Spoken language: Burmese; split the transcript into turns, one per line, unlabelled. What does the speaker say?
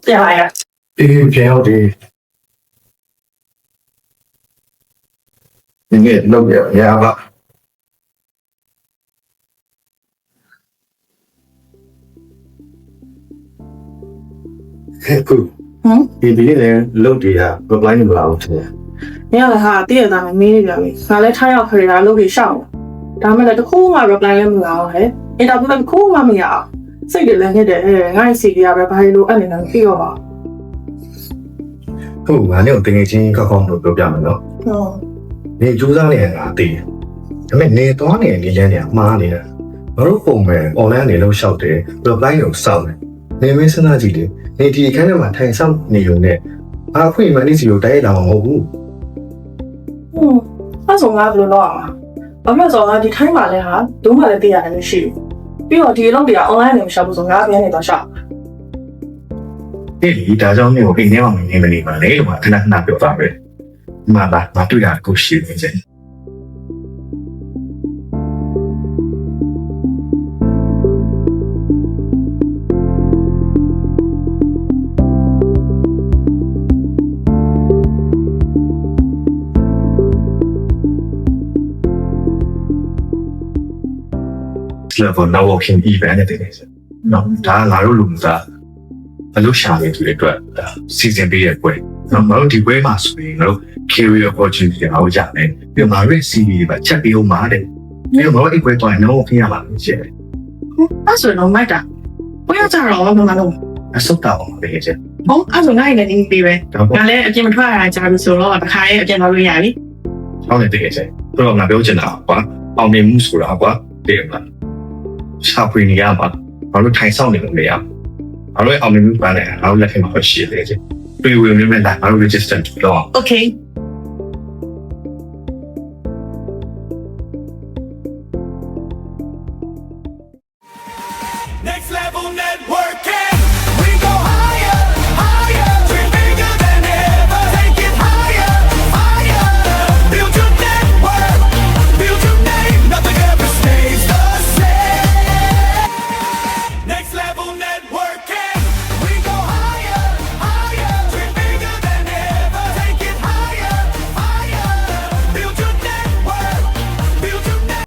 ပြန်လာရ
အေးပြန်ရောက်တယ်ဒီနေ့လောက်ရပါ ဟဲ့ကူဒီနေ့လည်းလုပ်တည်တာ reply မလာဘူးတဲ့
။ညလည်းဟာတည့်ရတာမင်းနေပြန်ပြီ။ငါလည်းထားရောက်ခရတာလုပ်ပြီးရှောက်။ဒါမှလည်းတခုမှ reply လည်းမလာအောင်ဟဲ့။အင်တာဗျူးလည်းတခုမှမရအောင်။စိတ်လည်းငြက်တယ်ဟဲ့။ငါ့စီကပဲဘာလို့အဲ့နေလဲပြီးတော့ပါ
ဟုတ်ငါနဲ့တကယ်ချင်းကောက်ကောက်လို့ပြောပြမယ်နော်
။ဟုတ်
နေကြိုးစားနေရတာတည်တယ်ဒါပေမဲ့နေသွားနေနေလန်းနေမှားနေတာမတို့ပုံမဲ့ online နေလို့ရှောက်တယ် reply ကိုစောင့်တယ်နေမင်းစဉ်းစားကြည့်လေနေဒီအခန်းထဲမှာထိုင်ဆောင်နေုံနဲ့အားဖွင့်မှနေစီကိုတိုက်ရတာမဟုတ်ဘူး
။အဲ့ဆိုငါဘယ်လိုလုပ်အောင်လဲ။ဘာမှဆိုငါဒီထိုင်းမှာလည်းဟာဒုမှလည်းတည့်ရတယ်လို့ရှိ။ပြီးတော့ဒီအလုပ်တွေက online နေမရှောက်ဘူးဆိုငါပြန်နေတော့ရှောက်
ဒီလီဒါကြောင့်မျိုးအိမ်ထဲမှာနေမနေပါနဲ့လို့ခဏခဏပြောတာပဲမှာပါမတွေ့တာကိုရှိနေတယ် level networking event တဲ့နေတယ်။နော်ဒါငါတို့လူမျိုးသားအလုပ်ရှာနေသူတွေအတွက်စီစဉ်ပေးရပွဲ။နော်ငါတို့ဒီပွဲမှာဆိုရင်ငါတို့ career opportunity တွေအားရတယ်။ပြီးတော့ငါတို့ CV တွေပါချက်ပေးအောင်ပါတဲ့။ပြီးတော့ငါတို့အိတ်ပွဲတော့ networking ရပါမယ်ကျဲ
။အဲ့ဆိုတော့မိုက်တာ။ဘယ်ရကြတော့မမလို့
။အဆုတ်တောင်းပေးကြတယ်
။ဟုတ်အဲ့ဆိုငါ့ရဲ့နေပြီးပဲ။ ငါလည်းအပြင်မထွက်ရတာကြာပြီဆိုတော့တစ်ခါရဲ့အပြင်သွားလို့ရပြီ
။ဟောင်းနေတကယ်ကျဲ။ဆိုတော့ငါပြောချင်တာကွာ။အောင်မြင်မှုဆိုတာကွာတကယ်ပါ။ရှာဖွေနေရပါ။ငါတို့ထိုင်ဆောင်နေလို့မရဘူး။ငါတို့အောင်မြင်မှုပါနဲ့ငါတို့လက်ထဲမှာရှိတယ်ကျဲ။တွေ့ဝင်နေမဲ့လာငါတို့ register တော့
။ Okay
Next level network.